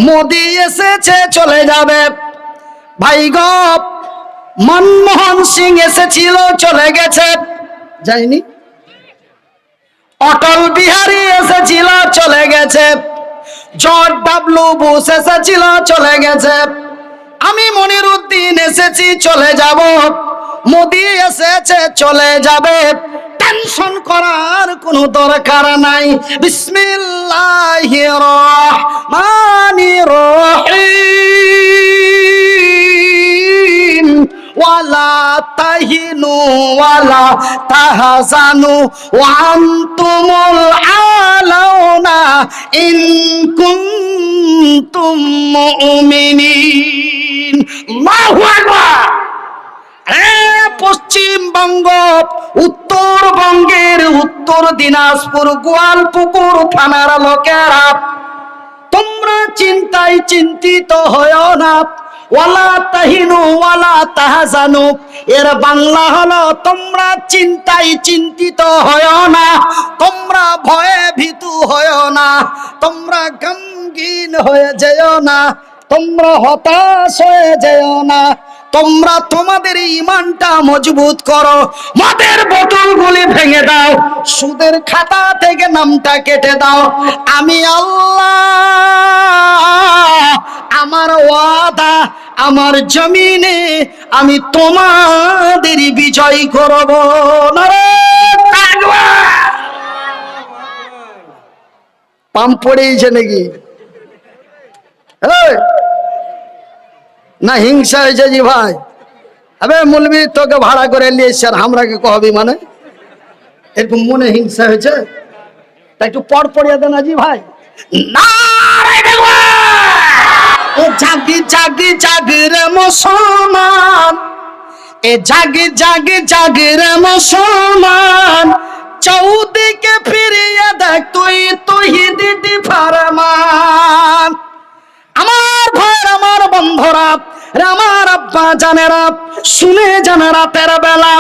মোদি এসেছে চলে যাবে। ভাই গো, মনমোহন সিং এসেছিল চলে গেছে, যায়নি। অটল বিহারী এসেছিল চলে গেছে। জর্জ ডব্লিউ বুশ এসেছিল চলে গেছে। আমি মনিরুদ্দিন এসেছি চলে যাব। মোদি এসেছে চলে যাবে। টেনশন করার কোনো দরকার নাই। বিসমিল্লাহির রহমানির রহিম। ওয়ালা তাহিনু ওয়ালা তাহজানু ওয়া আনতুমুল আলাউনা ইন কুনতুম মুমিনিন। আল্লাহু আকবার। পশ্চিমবঙ্গ, উত্তরবঙ্গের উত্তর দিনাজপুর গোয়ালপুকুর থানার লোকেরা, তোমরা চিন্তায় চিন্তিত হয়ো না। ওয়ালা তাহিনু ওয়ালা তাহজানু, এর বাংলা হলো তোমরা চিন্তায় চিন্তিত হয়ো না, তোমরা ভয়ে ভীতু হয়ো না, তোমরা গমগীন হয়ে যেও না, তোমরা হতাশ হয়ে যেও না। তোমরা তোমাদের ঈমানটা মজবুত করো। মদের বোতলগুলি ভেঙে দাও, সুদের খাতা থেকে নামটা কেটে দাও। আমি আল্লাহ, আমার ওয়াদা, আমার জমিনে আমি তোমাদের বিজয় করব। নারায়ে তাকবীর। পাম্প পড়েছে নাকি? না হিংসা হয়েছে জি ভাই? আবে মুলবি তোকে ভাড়া করে নিয়ে স্যার আমরাকে কহবি মানে এরকম মনে হিংসা হয়েছে? তা একটু পর পড়িয়ে দেন জি ভাই। এ জাগি জাগি জাগি রে মুসলমান, এ জাগি জাগি জাগি রে মুসলমান, চৌদিকে ফিরিয়ে দেখ তুই তৌহিদি ফরমান। আমার ভাই, আমার বন্ধুরা, আমার আব্বা জানেরা, শুনে জানে রাতের বেলা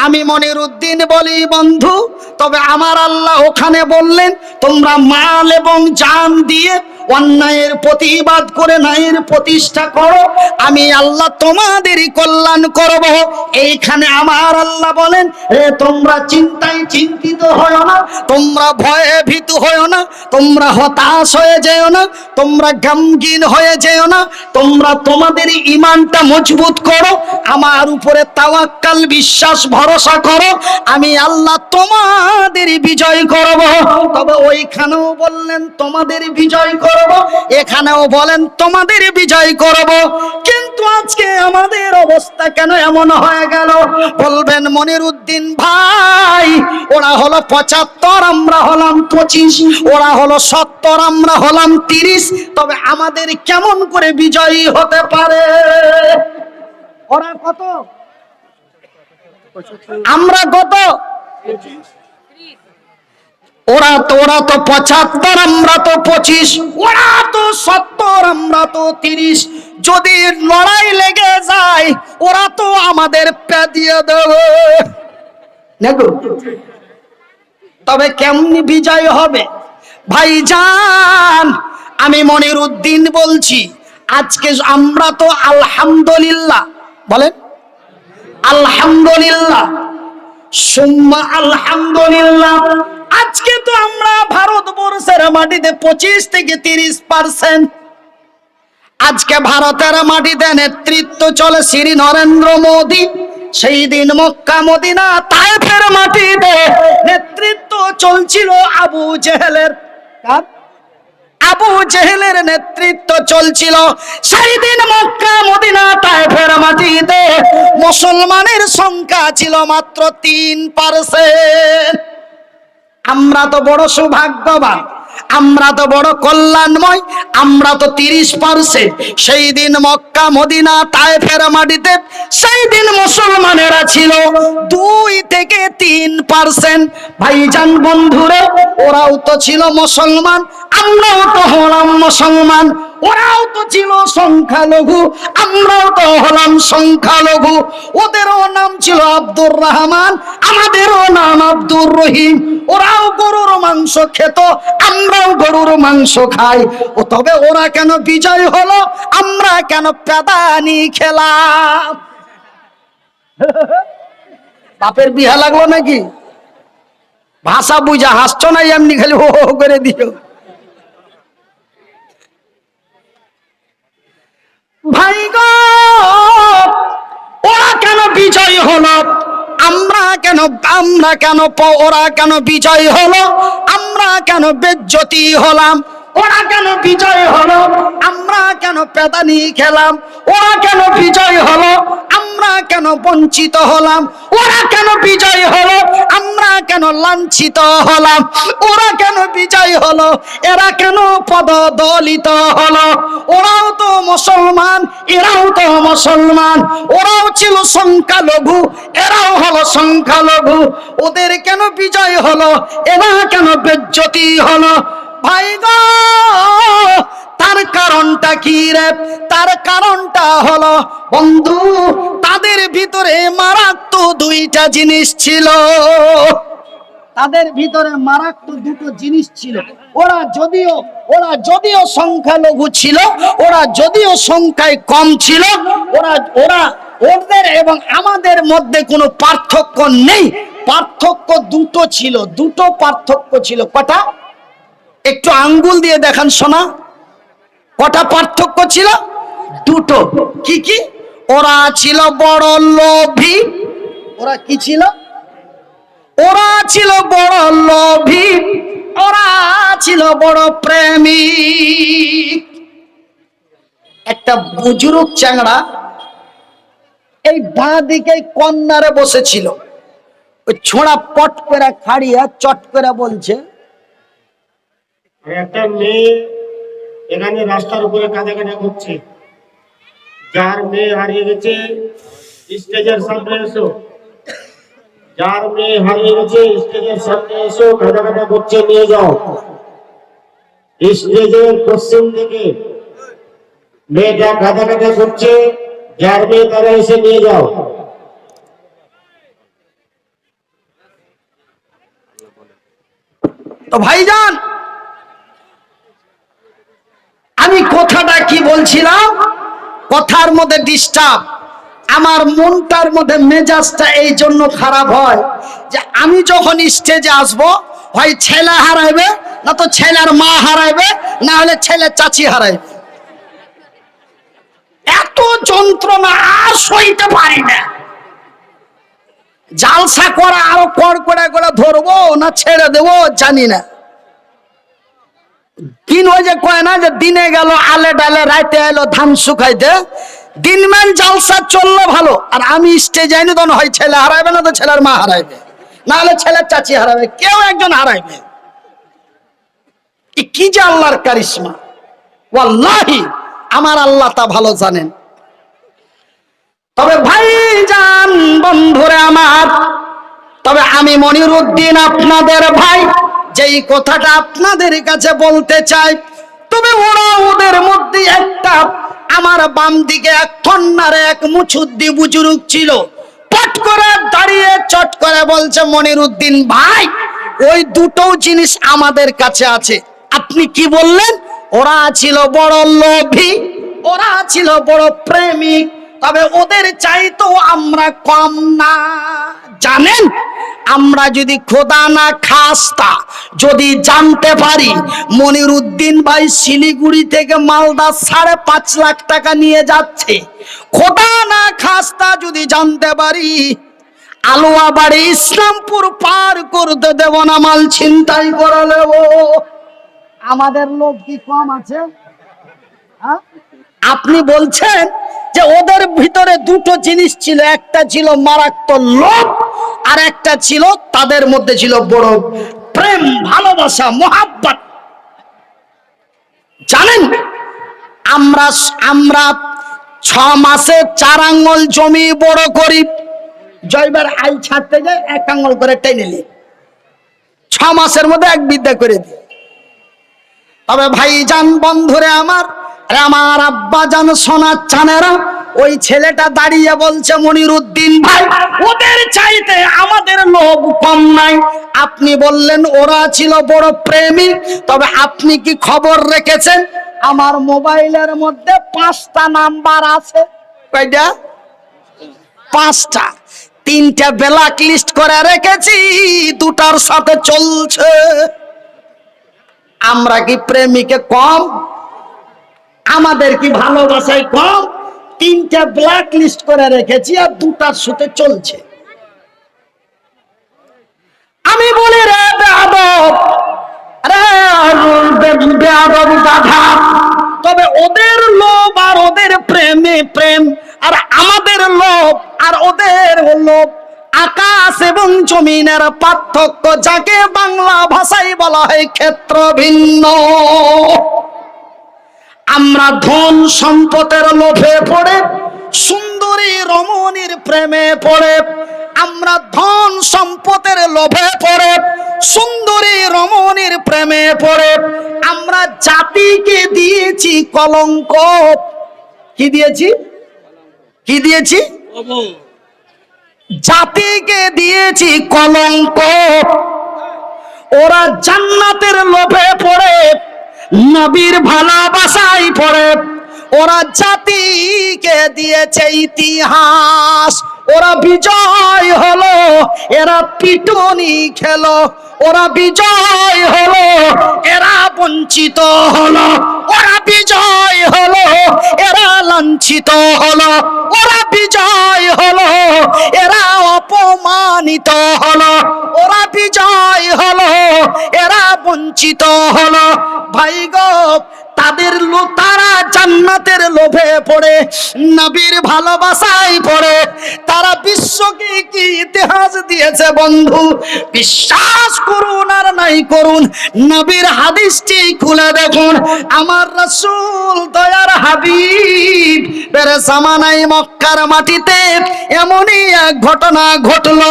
আমি মনিরুদ্দিন বলি বন্ধু, তবে আমার আল্লাহ ওখানে বললেন তোমরা মাল এবং জান দিয়ে অন্যায়ের প্রতিবাদ করে ন্যায়ের প্রতিষ্ঠা করো, আমি আল্লাহ তোমাদেরই কল্যাণ করব। এইখানে আমার আল্লাহ বলেন তোমরা চিন্তায় চিন্তিত হয়ো না, তোমরা ভয়ে ভীতু হয়ো না, তোমরা হতাশ হয়ে যেও না, তোমরা গমগীন হয়ে যেও না, তোমরা তোমাদের ঈমানটা মজবুত করো, আমার উপরে তাওয়াক্কাল বিশ্বাস ভরসা করো, আমি আল্লাহ তোমাদের বিজয় করব। তবে ওইখানেও বললেন তোমাদের বিজয় করব, এখানেও বলেন তোমাদের বিজয় করব। কিন্তু আজকে আমাদের অবস্থা কেন এমন হয়ে গেল? বলবেন মনিরুদ্দিন ভাই, ওরা হলো 75, আমরা হলাম 25, ওরা হলো 70, আমরা হলাম 30, তবে আমাদের কেমন করে বিজয়ী হতে পারে? ওরা কত, আমরা কত? ওরা তো 75, আমরা তো 25, ওরা তো 70, আমরা তো 30। যদি লড়াই লেগে যায় ওরা তো আমাদের পা দিয়ে দেবে। তবে কেমনি বিজয় হবে? ভাইজান, আমি মনিরুদ্দিন বলছি, আজকে আমরা তো আলহামদুলিল্লাহ বলেন, আলহামদুলিল্লাহ সুম্মা আলহামদুলিল্লাহ, আজকে তো আমরা ভারতবর্ষের মাটিতে 25 থেকে 30%। আজকে ভারতের মাটিতে নেতৃত্ব চলে শ্রী নরেন্দ্র মোদী। সেই দিন মক্কা মদিনা তায়েফের মাটিতে নেতৃত্ব চলছিল আবু জেহেলের। আবু জেহেলের নেতৃত্ব চলছিল। সেই দিন মক্কা মদিনা তায়েফের মাটিতে মুসলমানের সংখ্যা ছিল মাত্র 3%। আমরা তো বড় সৌভাগ্যবান, আমরা তো বড় কল্যাণময়, আমরা তো 30%। সেই দিন মক্কা মদিনা তায়েফের মাটিতে সেই দিন মুসলমানেরা ছিল 2 থেকে 3%। ভাইজান বন্ধুরে, ওরাও তো ছিল মুসলমান, আমরাও তো হলাম মুসলমান। ওরাও তো ছিল সংখ্যালঘু, আমরাও তো হলাম সংখ্যালঘু। ওদেরও নাম ছিল আব্দুর রহমান, আমাদেরও নাম আব্দুর রহিম। ওরাও গরুর মাংস খেত, আমরাও গরুর মাংস খাই। ও তবে ওরা কেন বিজয় হলো, আমরা কেন পেদানি খেলাম? বাপের বিহা লাগলো নাকি? ভাষা বুঝা হাসছো না, এমনি খালি হো হো করে দিও। ভাই গো, ওরা কেন বিজয় হলো, আমরা কেন ওরা কেন বিজয় হলো, আমরা কেন বেজ্জতি হলাম? ওরা কেন বিজয় হলো, আমরা কেন পেদানি খেলাম? ওরা কেন বিজয় হলো, আমরা কেন বঞ্চিত হলাম? ওরা কেন বিজয় হলো, আমরা কেন লাঞ্ছিত হলাম? ওরা কেন বিজয় হলো, এরা কেন পদদলিত হলো? ওরাও তো মুসলমান, এরাও তো মুসলমান। ওরাও ছিল সংখ্যালঘু, এরাও হলো সংখ্যালঘু। ওদের কেন বিজয় হলো, এরা কেন বেজ্জতি হলো? ভাই গো, তার কারণটা কি রে? তার কারণটা হলো বন্ধু, তাদের ভিতরে মারাত্মক দুইটা জিনিস ছিল। তাদের ভিতরে মারাত্মক দুটো জিনিস ছিল। ওরা যদিও সংখ্যালঘু ছিল, ওরা যদিও সংখ্যায় কম ছিল, ওদের এবং আমাদের মধ্যে কোনো পার্থক্য নেই। পার্থক্য দুটো ছিল, দুটো পার্থক্য ছিল। কটা? একটু আঙ্গুল দিয়ে দেখান শোনা, কটা পার্থক্য ছিল? দুটো। কি কি? ওরা ছিল বড় লোভী। ওরা কি ছিল? ওরা ছিল বড় লোভী, ওরা ছিল বড় প্রেমিক। একটা বুজুর্গ চ্যাংড়া এই বাঁ দিকে কর্নারে বসেছিল। ওই ছোঁড়া পট করে খাড়িয়া চট করে বলছে, একটা মেয়ে এখানে রাস্তার উপরে কাঁদাকাটা করছে। যার মেয়ে হারিয়ে গেছে স্টেজের সামনে এসো। যার মেয়ে হারিয়ে গেছে স্টেজের সামনে এসো, কাঁদাকাটা করছে, নিয়ে যাও। স্টেজের পশ্চিম দিকে মেয়েটা কাঁদাকাটা করছে, যার মেয়ে তারা এসে নিয়ে যাও। তো ভাইজান, আমি কথাটা কি বলছিলাম, কথার মধ্যে ডিস্টার্ব। আমার মনটার মধ্যে মেজাজটা এই জন্য খারাপ হয় যে আমি যখন স্টেজে আসব, হয় ছেলে হারাইবে, না তো ছেলের মা হারাইবে, না হলে ছেলের চাচি হারাইবে। এত যন্ত্রণা আর সইতে পারি না। জালসা করা আরো কড়কড়া করে ধরবো না ছেড়ে দেবো জানি না। দিন ওই যে কয় না যে দিনে গেল আলে ডালে, রাইতে এলো ধান শুকাইতে। দিনমান জালসা চললো ভালো, আর আমি স্টেজে যাইনি, তখন হয় ছেলে হারাইবে, না তো ছেলের মা হারাইবে, না হলে ছেলের চাচি হারাবে, কেউ একজন হারাইবে। কি যে আল্লাহর কারিশমা, ওয়াল্লাহি আমার আল্লাহ তা ভালো জানেন। তবে ভাইজান, বন্ধুরে আমার, তবে আমি মনিরউদ্দিন আপনাদের ভাই, যেই কথাটা আপনাদের কাছে বলতে চাই, তবে ওরা ওদের মধ্যে একটা, আমার বাম দিকে এক কন্যারে এক মুচুদ্দি বুজুর্গ ছিল, পট করে দাঁড়িয়ে চট করে বলছে, মনিরউদ্দিন ভাই, ওই দুটো জিনিস আমাদের কাছে আছে। আপনি কি বললেন? ওরা ছিল বড় লোভী, ওরা ছিল বড় প্রেমিক, তবে ওদের চাইতো আমরা কম না। জানেন, আমরা যদি খোদা না খাস্তা যদি জানতে পারি মনিরউদ্দিন ভাই শিলিগুড়ি থেকে মালদা 5.5 লাখ টাকা নিয়ে যাচ্ছে, খোদা না খাস্তা যদি জানতে পারি আলোয়া বাড়ি ইসলামপুর পার করতে দেব না, মাল ছিনতাই করে নেব। আমাদের লোক কি কম আছে? আপনি বলছেন যে ওদের ভিতরে দুটো জিনিস ছিল, একটা ছিল মারাত্মক লোভ, আর একটা ছিল তাদের মধ্যে ছিল বড় প্রেম, ভালোবাসা, মোহাব্বত। জানেন, আমরা 6 মাসে 4 আঙ্গুল জমি বড় করি, জয়বার আইল ছাড়তে যায় 1 আঙ্গুল করে টেনে নিই, 6 মাসের মধ্যে 1 বিদ্যা করে দিই। তবে ভাইজান, বন্ধুরে আমার, আরে আমার আব্বা জান সোনার চানেরা, ওই ছেলেটা দাঁড়িয়ে বলছে মনিরুদ্দিন ভাই ওদের চাইতে আমাদের লোভ কম নাই। আপনি বললেন ওরা ছিল বড় প্রেমী, তবে আপনি কি খবর রেখেছেন আমার মোবাইলের মধ্যে 5টা নাম্বার আছে? কয়টা? 5টা। 3টে ব্ল্যাক লিস্ট করে রেখেছি, 2টার সাথে চলছে। আমরা কি প্রেমিকে কম? আমাদের কি ভালোবাসায় কম? 3টে ব্ল্যাক লিস্ট করে রেখেছি আর 2টার সাথে চলছে। আমি বলি রে বেয়াদব, রে বেয়াদব গাধা, তবে ওদের লোভ আর ওদের প্রেমে প্রেম, আর আমাদের লোভ আর ওদের লোভ আকাশ এবং জমিনের পার্থক্য, যাকে বাংলা ভাষায় বলা হয় ক্ষেত্র ভিন্ন। আমরা ধন সম্পদের লোভে পড়ে, সুন্দরী রমণীর প্রেমে পড়ে, আমরা ধন সম্পদের লোভে পড়ে, সুন্দরী রমণীর প্রেমে পড়ে আমরা জাতিকে দিয়েছি কলঙ্ক। কি দিয়েছি? কি দিয়েছি? জাতিকে দিয়েছি কলঙ্ক। ওরা জান্নাতের লোভে পড়ে, নবীর ভালোবাসায় পড়ে। ওরা জাতিকে দিয়েছে ইতিহাস। ওরা বিজয় হলো, এরা পিটুনি খেলো। ওরা বিজয় হলো, এরা বঞ্চিত হলো। ওরা বিজয় হলো, এরা লাঞ্ছিত হলো। ওরা বিজয় হলো, এরা অপমানিত হলো। ওরা বিজয় হলো, এরা বঞ্চিত হলো। ভাই গো, তারা জান্নাতের লোভে পড়ে, নবীর ভালোবাসায় পড়ে। তারা বিশ্বকে কি ইতিহাস দিয়েছে বন্ধু, বিশ্বাস করুন আর নাই করুন, নবীর হাদিসটি খুলে দেখুন। আমার রাসূল দয়ার হাবিব বের জামানায় মক্কার মাটিতে এমনই এক ঘটনা ঘটলো।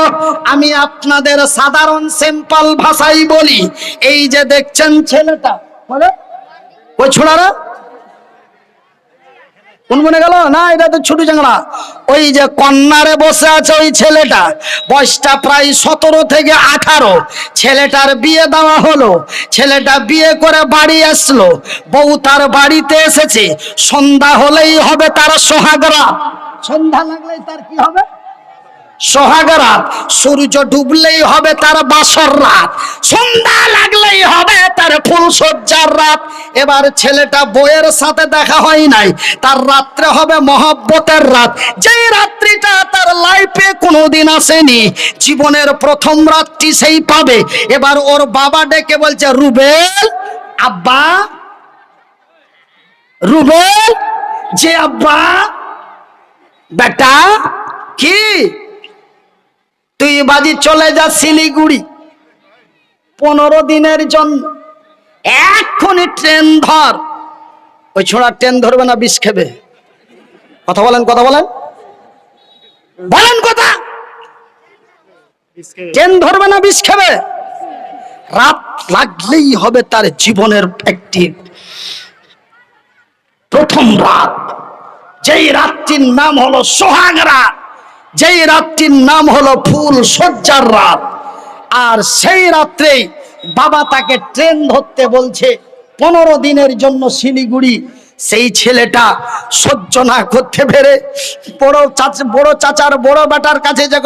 আমি আপনাদের সাধারণ সিম্পল ভাষায় বলি। এই যে দেখছেন ছেলেটা, বলে ওই ছোড়ারা কোন মনে গেল না, এটা তো ছোট চাংড়া। ওই যে কন্যারে বসে আছে ওই ছেলেটা, বয়সটা প্রায় 17 থেকে 18। ছেলেটার বিয়ে দেওয়া হলো। ছেলেটা বিয়ে করে বাড়ি আসলো। বউ তার বাড়িতে এসেছে। সন্ধ্যা হলেই হবে তার সোহাগ রাত। সন্ধ্যা লাগলেই তার কি হবে? সোহাগ রাত। সূর্য ডুবলেই হবে তার বাসর রাত। সন্ধ্যা লাগলেই হবে তার ফুলসজ্জার রাত। এবার ছেলেটা বউয়ের সাথে দেখা হয় নাই, তার রাত্রে হবে মহব্বতের রাত। যেই রাত্রিটা তার লাইফে কোনোদিন আসেনি, জীবনের প্রথম রাতটি সেই পাবে। এবার ওর বাবা ডেকে বলছে, রুবেল আব্বা, রুবেল যে আব্বা। বেটা কি, তুই বাজি চলে যা শিলিগুড়ি 15 দিনের জন্য, এক্ষুনি ট্রেন ধর। ওই ছোড়া ট্রেন ধরবে না, বিষ খাবে। কথা বলেন, কথা বলেন, বলেন কথা। ট্রেন ধরবে না, বিষ খাবে। রাত লাগলেই হবে তার জীবনের একটি প্রথম রাত, যেই রাতটির নাম হলো সোহাগ রাত, যেই রাতটির নাম হলো ফুল সজ্জার রাত। আর সেই রাত্রেই বাবা তাকে ট্রেন ধরতে বলছে 15 দিনের জন্য শিলিগুড়ি। সেই ছেলেটা সহ্য না করতে পেরে বড় চাচার বড় বেটার কাছে যা,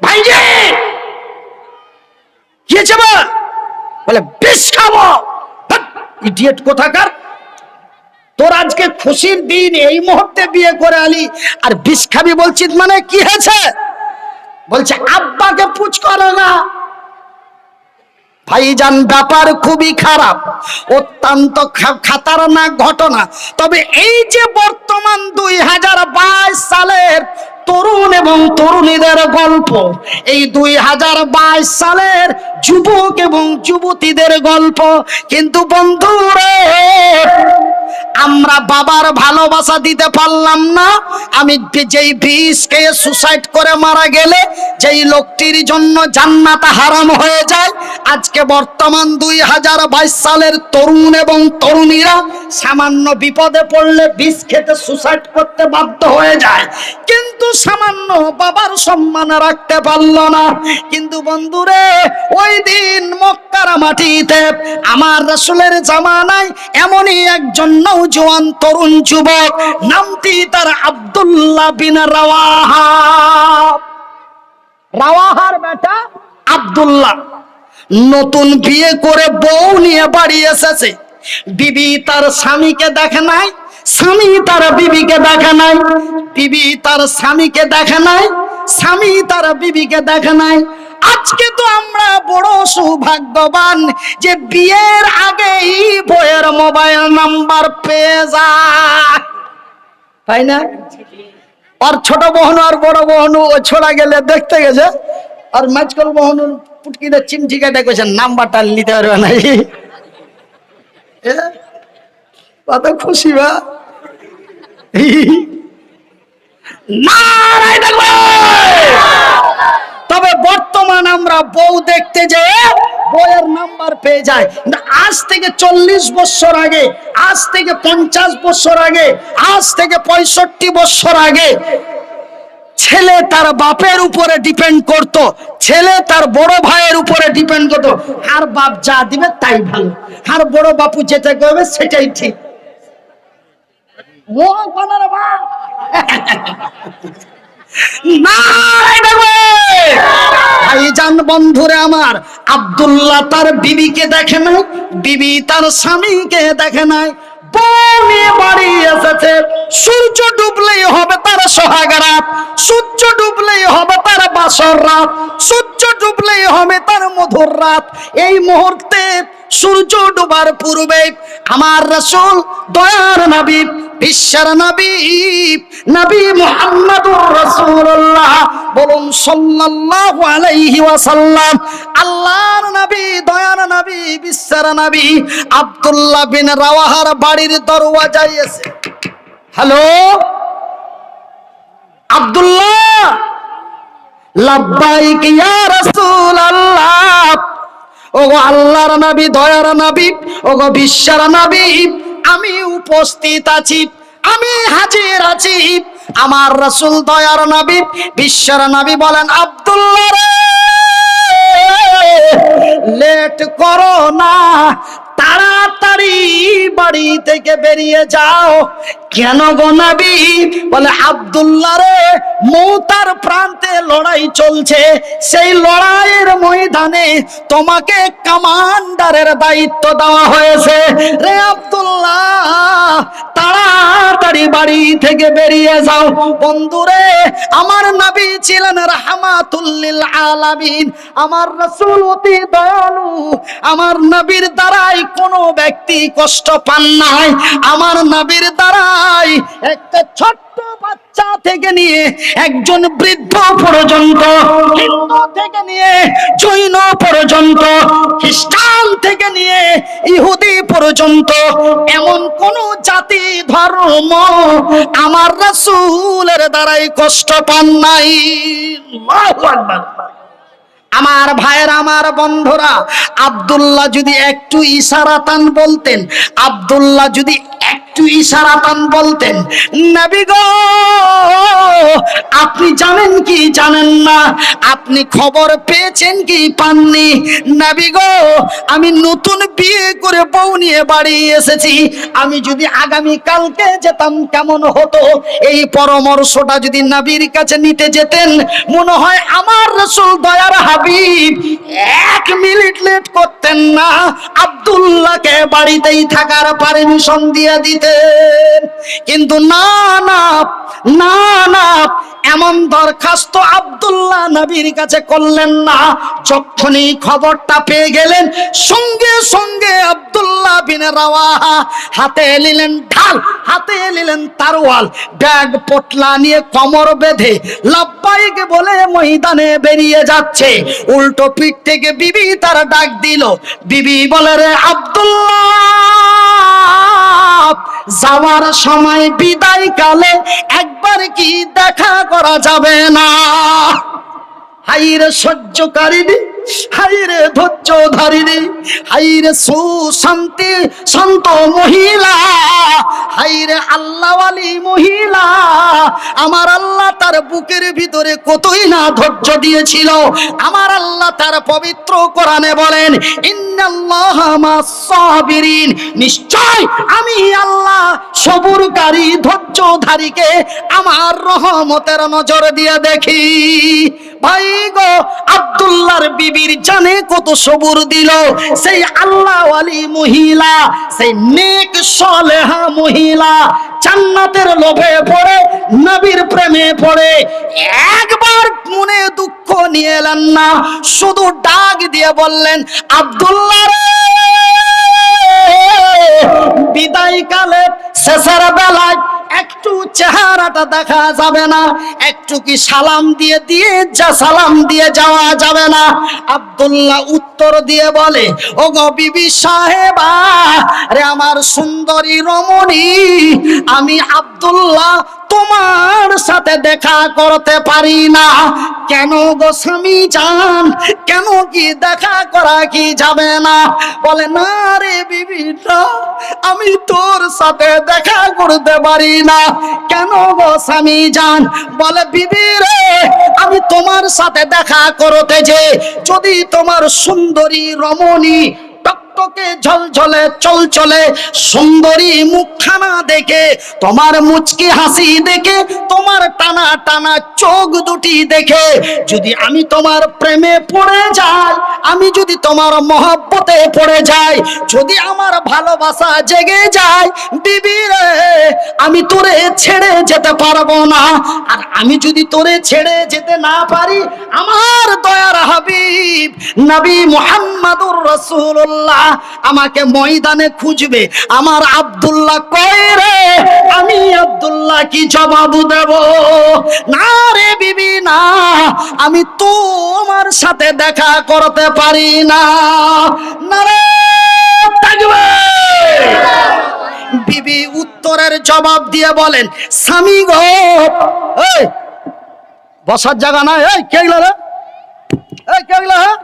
ভাই যে কি হয়েছে? বলে বিষ খাবো। ইডিয়েট কোথাকার, তোর আজকে খুশির দিন, এই মুহূর্তে বিয়ে করে আলি আর বিষ খাবি বলছিস, মানে কি হয়েছে? বলছে আব্বাকে পুছ করো না। ভাইজান, ব্যাপার খুবই খারাপ, অত্যন্ত খাতারনাক ঘটনা। তবে এই যে বর্তমান 2022 সালের তরুণ এবং তরুণীদের গল্প, এই 2022 সালের যুবক এবং যুবতীদের গল্প। কিন্তু বন্ধুরে, আমরা বাবার ভালোবাসা দিতে পারলাম না। আমি যেই বিষ খেয়ে সুসাইড করে মারা গেলে যেই লোকটির জন্য জান্নাত হারাম হয়ে যায়। আজকে বর্তমান 2022 সালের তরুণ এবং তরুণীরা সামান্য বিপদে পড়লে বিষ খেতে সুসাইড করতে বাধ্য হয়ে যায়, কিন্তু সামান্য বাবার সম্মান রাখতে পারল না। কিন্তু বন্ধুরে, ওই দিন মক্কার মাটিতে আমার রাসূলের জামানায় এমনই একজন নওজোয়ান তরুণ যুবক, নামটি তার আব্দুল্লাহ বিন রাওয়াহা। রাওয়াহার বেটা আব্দুল্লাহ নতুন বিয়ে করে বউ নিয়ে বাড়ি এসেছে। বিবি তার স্বামীকে দেখে নাই, স্বামী তার বিবিকে দেখে নাই, বিবি তার স্বামীকে দেখে নাই, স্বামী তার বিবিকে দেখে নাই। আজকে তো আমরা বড় সৌভাগ্যবান যে বিয়ের আগেই বইয়ের মোবাইল নাম্বার পেয়ে যায়, তাই না? আর ছোট বহন আর বড় বহন ছোড়া গেলে দেখতে গেছে, আর মাঝকল বহন পুটকিতে চিমটি কেটে গেছে, নাম্বারটা নিতে পারবে না। কত খুশি বা তবে বর্তমান আমরা বউ দেখতে যে বইয়ের নাম্বার পেয়ে যায়। আজ থেকে 40 বছর আগে, আজ থেকে 50 বছর আগে, আজ থেকে 65 বছর আগে ছেলে তার বাপের উপরে ডিপেন্ড করত, ছেলে তার বড় ভাইয়ের উপরে ডিপেন্ড করত। আর বাপ যা দিবে তাই ভালো, আর বড় বাপু যেটা করবে সেটাই ঠিক। ভাইজান বন্ধুরে আমার, আব্দুল্লাহ তার বিবিকে দেখে নাই, বিবি তার স্বামীকে দেখে নাই। বনে বাড়ি এসেছে, সূর্য ডুবলেই হবে তার সোহাগ রাত, সূর্য ডুবলেই হবে তার বাসর রাত, সূর্য ডুবলেই হবে তার মধুর রাত। এই মুহূর্তে সূর্য ডুবার পূর্বে আমার রাসূল দয়ার নবী, বিশ্বের নবী, নবী মুহাম্মদুর রাসূলুল্লাহ বলুন সাল্লাল্লাহু আলাইহি ওয়াসাল্লাম, আল্লাহর নবী, দয়ার নবী, বিশ্বের নবী আব্দুল্লাহ বিন রাওয়াহার বাড়ির দরওয়াজায় এসে, হ্যালো আব্দুল্লাহ, লাব্বাইক ইয়া রাসূলুল্লাহ। ওগো আল্লাহর নবী, দয়ার নবী, ওগো বিশ্বের নবী, আমি উপস্থিত আছি, আমি হাজির আছি। আমার রাসূল দয়ার নবী, বিশ্বের নবী বলেন, আব্দুল্লাহ রে, লেট করো না, তাড়াতাড়ি বাড়ি থেকে বেরিয়ে যাও। কেন গো নবী? বলে, আব্দুল্লাহ রে, মৌতার প্রান্তে লড়াই চলছে, সেই লড়াইয়ের ময়দানে তোমাকে কমান্ডারের দায়িত্ব দেওয়া হয়েছে রে আব্দুল্লাহ, তাড়াতাড়ি বাড়ি থেকে বেরিয়ে যাও। বন্ধুরে, আমার নবী ছিলেন রাহমাতুল লিল আলামিন, আমার রাসূল অতি দয়ালু, আমার নবীর দ্বারাই কোনো ব্যক্তি কষ্ট পান নাই, আমার নবীর দ্বারাই একটা ছোট্ট বাচ্চা থেকে নিয়ে একজন বৃদ্ধ পর্যন্ত, হিন্দু থেকে নিয়ে জৈন পর্যন্ত, খ্রিস্টান থেকে নিয়ে ইহুদি পর্যন্ত, এমন কোন জাতি ধর্ম আমার রাসূলের দ্বারাই কষ্ট পান নাই। আল্লাহু আকবার। আমার ভাইয়ের, আমার বন্ধুরা, আব্দুল্লাহ যদি একটু ইশারাতান বলতেন, আব্দুল্লাহ যদি একটু ইশারাতান বলতেন, নবী গো আপনি জানেন কি জানেন না, আপনি খবর পেয়েছেন কি পাননি, নবী গো আমি নতুন বিয়ে করে বউ নিয়ে বাড়ি এসেছি, আমি যদি আগামী কালকে যেতাম কেমন হতো, এই পরামর্শটা যদি নবীর কাছে নিতে যেতেন, মনে হয় আমার রাসূল দয়ার হাবিব 1 মিনিট লেট করতেন না, আব্দুল্লাহকে বাড়িতেই থাকার পারমিশন দিয়ে দিতেন। কিন্তু না না না না, এমন দরখাস্ত আব্দুল্লাহ নবীর কাছে করলেন না। যখনই খবরটা পেয়ে গেলেন, সঙ্গে সঙ্গে আব্দুল্লাহ বিন রাওয়াহা হাতে নিলেন ঢাল, হাতে নিলেন তরোয়াল, ব্যাগ পটলা নিয়ে কোমর বেঁধে লাব্বাইক বলে ময়দানে বেরিয়ে যাচ্ছে। উল্টো পিঠ থেকে বিবি তার ডাক দিল, বিবি বলে, রে আব্দুল্লাহ, যাওয়ার সময় বিদায় কালে একবার কি দেখা করা যাবে না? হাইরে সহ্যকারিনী, হাইরে ধৈর্য ধারিণী, হাইরে সুশান্তি শান্ত মহিলা, হাইরে আল্লাহওয়ালি মহিলা। আমার আল্লাহ তার বুকের ভিতরে কতই না ধৈর্য দিয়েছিল। আমার আল্লাহ তার পবিত্র কোরআনে বলেন, ইন্নাল্লাহা মাস সাবিরিন, নিশ্চয় আমি আল্লাহ সবুরকারী ধৈর্যধারীকে আমার রহমতের নজর দিয়ে দেখি। ভাই গো, আব্দুল্লাহর বিবির জানে কত সবুর দিল সেই আল্লাহওয়ালি মহিলা, সেই নেক সালেহা মহিলা। জান্নাতের লোভে পড়ে, নবীর প্রেমে পড়ে একবার মনে দুঃখ নিয়ে এলেন না, শুধু ডাক দিয়ে বললেন, আব্দুল্লাহ রে, বিদায় কালে শেষের বেলায় একটু চেহারাটা দেখা যাবে না, একটু কি সালাম দিয়ে সালাম দিয়ে যাওয়া যাবে না? আব্দুল্লাহ উত্তর দিয়ে বলে, ও গো বিবি সাহেবা রে, আমার সুন্দরী রমণী, আমি আব্দুল্লাহ তোমার সাথে দেখা করতে পারি না। কেন গো স্বামী জান, কেন কি দেখা করা কি যাবে না? বলে, না রে বিবি, না, আমি তোর সাথে দেখা করতে পারি না। কেন গো স্বামী জান? বলে, বিবি রে, আমি তোমার সাথে দেখা করতে যে যদি তোমার সুন্দরী রমণী টকটকে ঝলঝলে চলচলে সুন্দরী মুখখানা দেখে, তোমার মুচকি হাসি দেখে, তোমার টানা টানা চোখ দুটি দেখে যদি আমি তোমার প্রেমে পড়ে যাই, আমি যদি তোমার মহব্বতে পড়ে যাই, যদি আমার ভালোবাসা জেগে যায়, বিবি রে, আমি তোরে ছেড়ে যেতে পারবো না। আর আমি যদি তোরে ছেড়ে যেতে না পারি, আমার দয়ার হাবিব নবী মুহাম্মাদুর রাসূলুল্লাহ আমাকে ময়দানে খুঁজবে। আমার আব্দুল্লাহ কই রে, আমি আব্দুল্লাহ কি জবাব দেব? না রে বিবি, না, আমি তোমার সাথে দেখা করতে পারি না। নারে তাকবীর! বিবি উত্তরের জবাব দিয়ে বলেন, স্বামী গো, এই বসার জায়গা নাই, এই কে গেল রে, এই কে গেল? হ্যাঁ,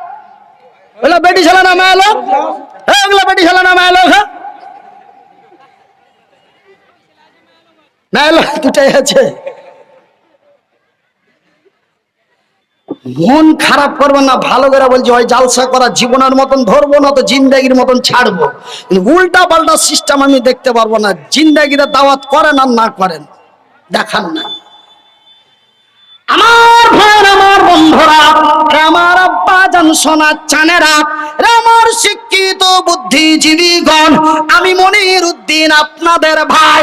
ওগুলা বেটি ছেলে না মেয়ে লোক? হ্যাঁ, ওগুলা বেটি ছেলে না মেয়ে লোক? হ্যাঁ, মেয়ে লোক দুটাই আছে। মন খারাপ করবেন না, ভালো করে বলছি, ওই জালসা করা জীবনের মতন ধরবো না তো জিন্দেগির মতন ছাড়বো। উল্টা পাল্টা সিস্টেম আমি দেখতে পারবো না। জিন্দেগিতে দাওয়াত করেন আর না করেন, দেখান না। আমার ভাই, আমার বন্ধুরা, আমার আব্বা জান, সোনা চানেরা, আমার শিক্ষিত বুদ্ধিজীবীগণ, আমি মনির উদ্দিন আপনাদের ভাই,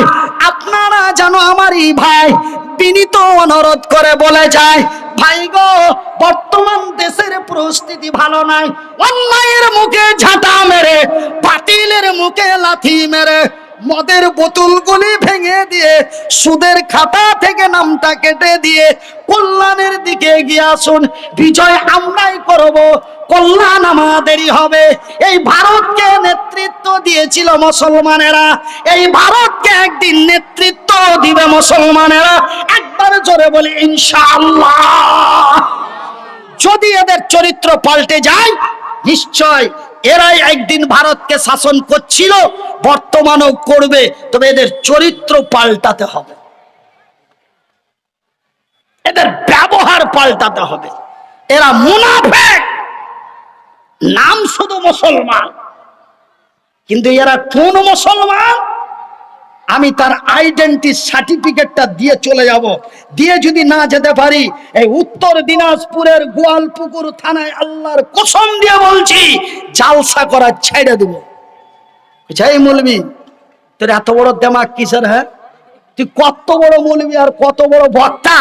আপনারা জানো আমারই ভাই, বিনীত অনুরোধ করে বলে যায়, ভাই গো, বর্তমান দেশের পরিস্থিতি ভালো নাই। অন্যায়ের মুখে ঝাঁটা মেরে, বাতিলের মুখে লাথি মেরে, মদের বোতলগুলি ভেঙে দিয়ে, সুদের খাতা থেকে নামটা কেটে দিয়ে কল্যাণের দিকে এগিয়ে আসুন। বিজয় আমরাই করব, কল্যাণ আমাদেরই হবে। এই ভারতকে নেতৃত্ব দিয়েছিল মুসলমানেরা, এই ভারতকে একদিন নেতৃত্ব দিবে মুসলমানেরা। একবার জোরে বলি ইনশাআল্লাহ। যদি এদের চরিত্র পাল্টে যায়, নিশ্চয় এরাই একদিন ভারতকে শাসন করছিল, বর্তমানেও করবে, তবে এদের চরিত্র পাল্টাতে হবে, এদের ব্যবহার পাল্টাতে হবে। এরা মুনাফিক, নাম শুধু মুসলমান, কিন্তু এরা কোন মুসলমান? আমি তার আইডেন্টি সার্টিফিকেটটা দিয়ে চলে যাব। দিয়ে যদি না যেতে পারি, এই উত্তর দিনাজপুরের গোয়ালপুকুর থানায় আল্লাহর কসম দিয়ে বলছি, জালসা করা ছেড়ে দেব। এই মৌলবি, তোর এত বড় দেমাগ কিসের? হ্যাঁ, তুই কত বড় মৌলবি আর কত বড় বক্তা,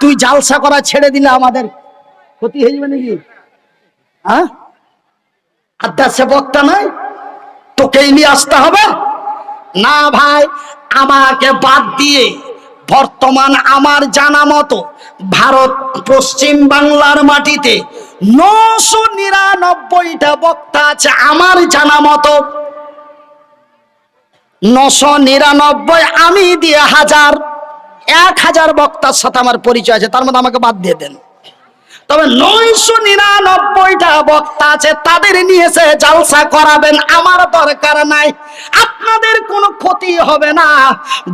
তুই জালসা করা ছেড়ে দিলে আমাদের ক্ষতি হয়ে যাবে নাকি? হ্যাঁ, আড্ডা সে বক্তা নাই, তোকেই নিয়ে আসতে হবে না ভাই। আমাকে বাদ দিয়ে বর্তমান আমার জানা মতো ভারত পশ্চিম বাংলার মাটিতে 999টা বক্তা আছে আমার জানা মতো। 999, আমি দিয়ে 1000 বক্তার সাথে আমার পরিচয় আছে, তার মধ্যে আমাকে বাদ দিয়ে দেন। তবে 999টা বক্তা আছে, তাদের নিয়েছে জালসা করাবেন, আমার দরকার নাই। আপনাদের কোনো ক্ষতি হবে না,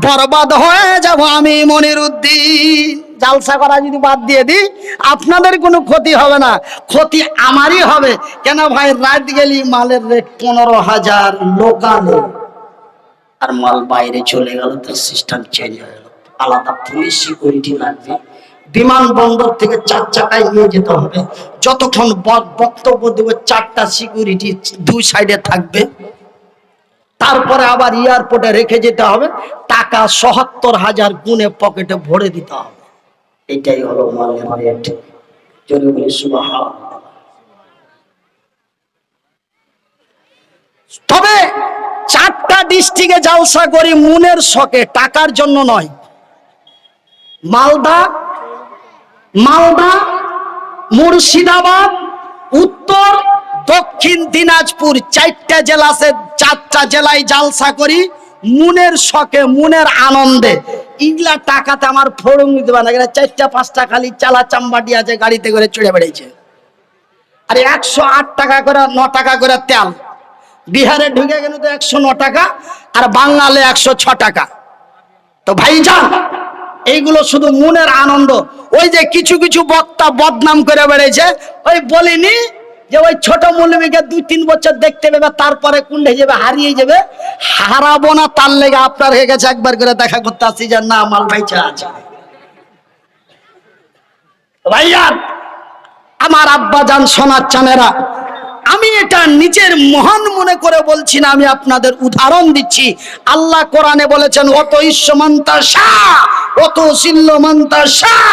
বরবাদ হয়ে যাব আমি মনিরুদ্দিন। জালসা করা যদি বাদ দিয়ে দিই আপনাদের কোনো ক্ষতি হবে না, ক্ষতি আমারই হবে। কেন ভাই, রাত গেলি মালের রেট 15,000 লোকালে, আর মাল বাইরে চলে গেল, তার সিস্টেম চেঞ্জ হয়ে গেল, আলাদা পুলিশ সিকিউরিটি লাগবে, বিমানবন্দর থেকে 4 চাকায় নিয়ে যেতে হবে, যতক্ষণ বক্তব্য দেবে 4টা সিকিউরিটি 2 সাইডে থাকবে, তারপরে আবার এয়ারপোর্টে রেখে যেতে হবে, টাকা ৭৭,০০০ গুনে পকেটে ভরে দিতে হবে। এটাই হলো মালের রেট। জোরে বলি সুবহানাল্লাহ। তবে 4টা ডিস্ট্রিক্টে জালসা করি মনের শখে, টাকার জন্য নয়। মালদা, মুর্শিদাবাদ, উত্তর, দক্ষিণ দিনাজপুর, 4টা জেলা আছে। 4টা জেলায় জালসা করি মনের শখে, মনের আনন্দে। ইগলা টাকাতে আমার ফোড়ং দিতে পারে না, 4টা 5টা খালি চালা চাম্বাটি আছে, গাড়িতে করে চড়ে বেড়েছে। আরে 108 টাকা করে, 9 টাকা করে তেল। বিহারে ঢুকে গেল তো 109 টাকা, আর বাঙালে 106 টাকা। তো ভাইজান, এইগুলো শুধু মনের আনন্দ। ওই যে কিছু কিছু বক্তা বদনাম করে বেড়েছে, ওই বলিনি যে ওই ছোট মৌলবীকে 2-3 বছর দেখতে পাবে, তারপরে কুন্ডে যাবে, হারিয়ে যাবে। হারাবো না, তার লেগে আপনার হয়ে গেছে একবার করে দেখা করতে আসছি যে না, মাল ভাইচা আছে। ভাইয়ান, আমার আব্বা জান, সোনার চানেরা, আমি এটা নিজের মহান মনে করে বলছি না, আমি আপনাদের উদাহরণ দিচ্ছি। আল্লাহ কোরআনে বলেছেন, অত ইশ্বমন্তা শাহ, অত সিল্লমন্তা শাহ,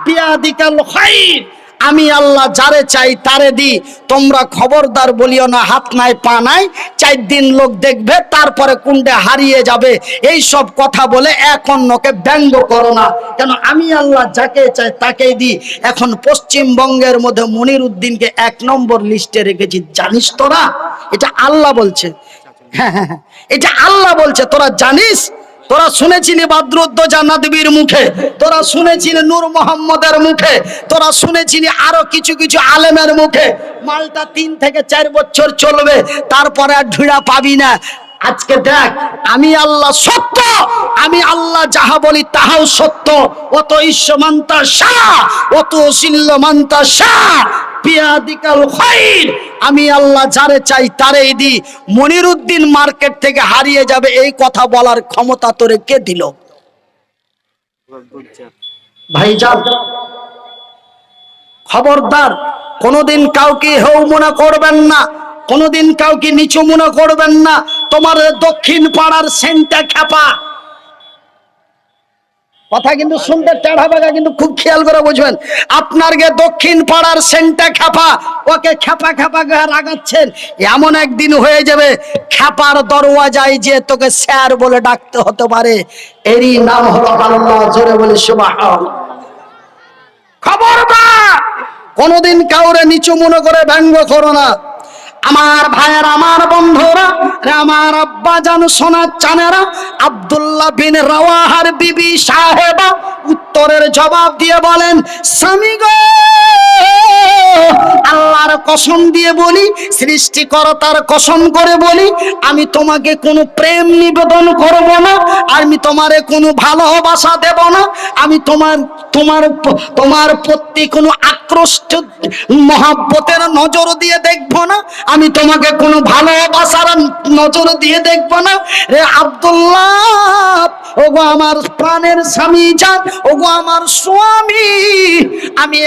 বিয়াদিকাল খাইর। আমি আল্লাহ যারে চাই তারে দি। তোমরা খবরদার বলিও না হাত নাই পা নাই, 4 দিন লোক দেখবে, তারপরে কুন্ডে হারিয়ে যাবে। এই সব কথা বলে এক অন্যকে ব্যঙ্গ করো না, কেন আমি আল্লাহ যাকে চাই তাকেই দিই। এখন পশ্চিমবঙ্গের মধ্যে মনিরুদ্দিনকে 1 নম্বর লিস্টে রেখেছি, জানিস তোরা? এটা আল্লাহ বলছে। হ্যাঁ, এটা আল্লাহ বলছে, তোরা জানিস? তোরা শুনেছিলি বদরুদ্দোজা নদবীর মুখে, তোরা শুনেছিলি নূর মোহাম্মদের মুখে, তোরা শুনেছিলি আরো কিছু কিছু আলেমের মুখে। মালটা 3 থেকে 4 বছর চলবে, তারপরে আর ঢুড়া পাবি না। আজকে দেখ, আমি আল্লাহ সত্য, আমি আল্লাহ যাহা বলি তাহাও সত্য। অত ঈশ্বমান্তা শাহ, অত শিল্লমান্তা শাহ, বিয়াদিকাল খাইর। আমি আল্লাহ যারে চাই তারেই দিই। মনিরুদ্দিন মার্কেট থেকে হারিয়ে যাবে, এই কথা বলার ক্ষমতা তোরে কে দিল? ভাইজান, খবরদার, কোনদিন কাউকে হেউ মনে করবেন না, কোনদিন কাউকে নিচু মনে করবেন না। তোমার দক্ষিণ পাড়ার সেন্টা খ্যাপা, কথা কিন্তু শুনতে টেढ़া বাগা, কিন্তু খুব খেয়াল করে বুঝবেন। আপনার গে দক্ষিণ পাড়ার সেন্টা খ্যাপা, ওকে খ্যাপা খ্যাপা করে রাগাচ্ছেন। এমন একদিন হয়ে যাবে, খ্যাপার দরওয়াজায় যে তোকে স্যার বলে ডাকতে হতে পারে। এরই নাম হলো আল্লাহ। জোরে বলি সুবহানাল্লাহ। খবরদার, কোনদিন কাউরে নিচু মনে করে ব্যঙ্গ করো না। আমার ভাইয়ের, আমার বন্ধুরা, আমার আব্বা জান, সোনার চানেরা, আব্দুল্লাহ বিন রাওয়াহার বিবি সাহেবা উত্তরের জবাব দিয়ে বলেন, স্বামী গো, আল্লাহর কসম দিয়ে বলি, সৃষ্টিকর্তার কসম করে বলি, আমি তোমাকে কোনো প্রেম নিবেদন করব না, আমি তোমারে কোনো ভালোবাসা দেব না, আমি তোমার প্রতি কোনো আকৃষ্ট মহাব্বতের নজর দিয়ে দেখব না, আমি তোমাকে কোনো ভালোবাসার নজর দিয়ে দেখব না। রে আব্দুল্লাহ, ওগো আমার প্রাণের স্বামী জান, ওগো আমার স্বামী, আমি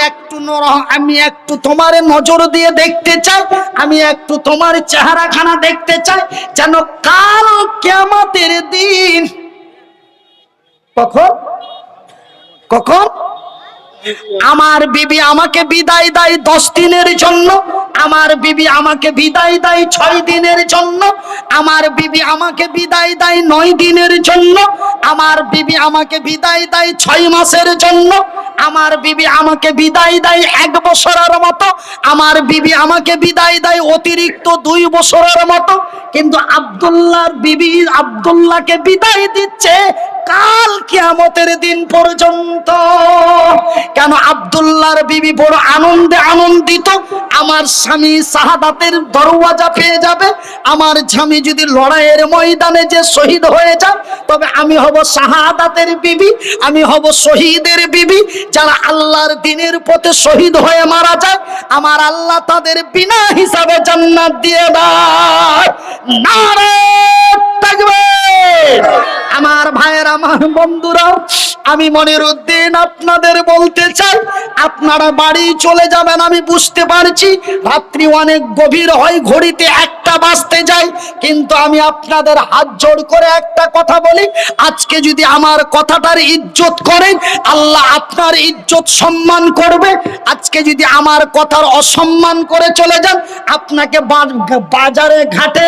একটু তোমার নজর দিয়ে দেখতে চাই, আমি একটু তোমার চেহারাখানা দেখতে চাই, যেন কাল কিয়ামতের দিন। কখন আমার বিবি আমাকে বিদায় দেয় 10 দিনের জন্য, আমার বিবি আমাকে বিদায় দেয় 6 দিনের জন্য, আমার বিবি আমাকে বিদায় দেয় 9 দিনের জন্য, আমার বিবি আমাকে বিদায় দেয় 6 মাসের জন্য, আমার বিবি আমাকে বিদায় দেয় 1 বছরের মতো, আমার বিবি আমাকে বিদায় দেয় অতিরিক্ত 2 বছরের মতো। কিন্তু আব্দুল্লাহর বিবি আব্দুল্লাহকে বিদায় দিচ্ছে কাল কিয়ামতের দিন পর্যন্ত। কেন? আব্দুল্লাহর বিবি বড় আনন্দে আনন্দিত, আমার স্বামী শাহাদাতের দরওয়াজা পেয়ে যাবে। আমার স্বামী যদি লড়াইয়ের ময়দানে যে শহীদ হয়ে যায়, তবে আমি হব শাহাদাতের বিবি, আমি হব শহীদের বিবি। যারা আল্লাহর দ্বীনের পথে শহীদ হয়ে মারা যায়, আমার আল্লাহ তাদের বিনা হিসাবে জান্নাত দিয়ে দেয়। নারে তাকবীর! আমার ভাইয়ের, আমার বন্ধুরা, আমি মনিরউদ্দিন আপনাদের বলতে চাই, আপনারা বাড়ি চলে যাবেন আমি বুঝতে পারছি, রাত্রি অনেক গভীর হয়, ঘড়িতে 1টা বাজতে যায়, কিন্তু আমি আপনাদের হাত জোড় করে একটা কথা বলি, আজকে যদি আমার কথাটার ইজ্জত করেন, আল্লাহ আপনার ইজ্জত সম্মান করবে। আজকে যদি আমার কথার অসম্মান করে চলে যান, আপনাকে বাজারে ঘাটে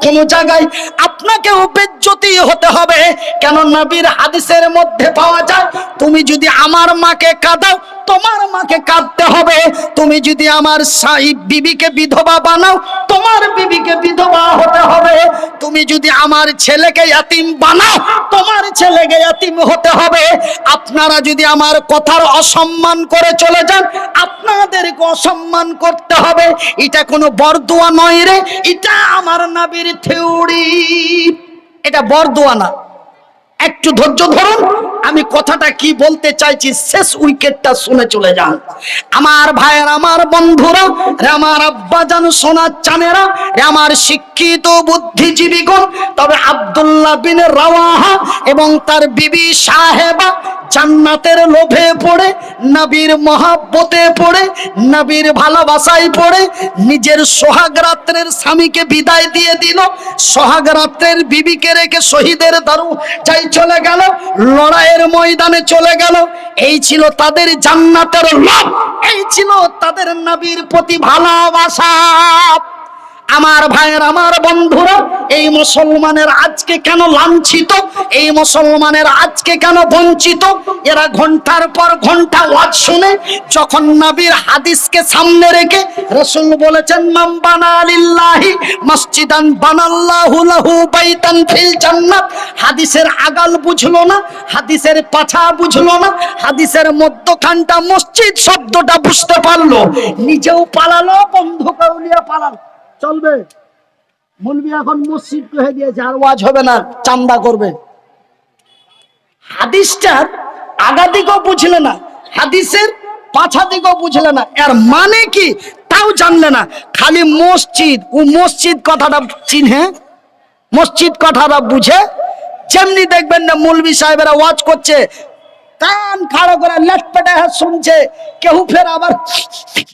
কোন জায়গায় আপনাকেও বেজ্জতি হতে হবে। কেন? নবীর হাদিসের মধ্যে পাওয়া যায়, তুমি যদি আমার মাকে কাঁদাও, তোমার মাকে কাঁদতে হবে। তুমি যদি আমার বিবিকে বিধবা বানাও, তোমার বিবিকে বিধবা হতে হবে। তুমি যদি আমার ছেলেকে ইয়াতিম বানাও, তোমার ছেলেকে ইয়াতিম হতে হবে। আপনারা যদি আমার কথার অসম্মান করে চলে যান, আপনাদেরকে অসম্মান করতে হবে। এটা কোনো বরদোয়া নয় রে, এটা আমার নবীর থিওরি, এটা বরদোয়া না। একটু ধৈর্য ধরুন, আমি কথাটা কি বলতে চাইছি শেষ উইকেটটা শুনে চলে যান। আমার ভাইয়ের, আমার বন্ধুরা, আমার আব্বাজান, সোনার চানেরা, আমার শিক্ষিত বুদ্ধিজীবীগণ, তবে আব্দুল্লাহ বিন রাওয়াহা এবং তার বিবি সাহেবা জান্নাতের লোভে পড়ে, নবীর মহাব্বতে পড়ে, নবীর ভালোবাসায় পড়ে নিজের সোহাগ রাত্রের স্বামীকে বিদায় দিয়ে দিল, সোহাগ রাত্রের বিবিকে রেখে শহীদের দারু যাই চলে গেল, লড়াইয়ের ময়দানে চলে গেল। এই ছিল তাদের জান্নাতের লোভ, এই ছিল তাদের নবীর প্রতি ভালোবাসা। আমার ভাইয়ের, আমার বন্ধুরা, এই মুসলমানের আজকে কেন লাঞ্ছিত, এই মুসলমানের আজকে কেন বঞ্চিত? এরা ঘন্টার পর ঘন্টা ওয়াজ শুনে, যখন নবীর হাদিসকে সামনে রেখে রাসূল বলেছেন, মান বানা লিল্লাহি মসজিদান বানাল্লাহু লাহু বাইতান ফিল জান্নাত, হাদিসের আগাল বুঝলো না, হাদিসের পাছা বুঝলো না, হাদিসের মধ্যখানটা মসজিদ শব্দটা বুঝতে পারলো, নিজেও পালালো, বন্ধু কাউলিয়া পালালো। চলবে? মুলবি এখন মসজিদ কহে দিয়েছে, আর ওয়াজ হবে না, চান্দা করবে। হাদিসটার আগা দিকেও বুঝলে না, হাদিসের পাছা দিকেও বুঝলে না, এর মানে কি তাও জানলে না, খালি মসজিদ ও মসজিদ কথাটা চিনে, মসজিদ কথাটা বুঝে। যেমনি দেখবেন না মুলবি সাহেবেরা ওয়াজ করছে, কান খাড়া করে লেট পেটে শুনছে, কেউ ফের আবার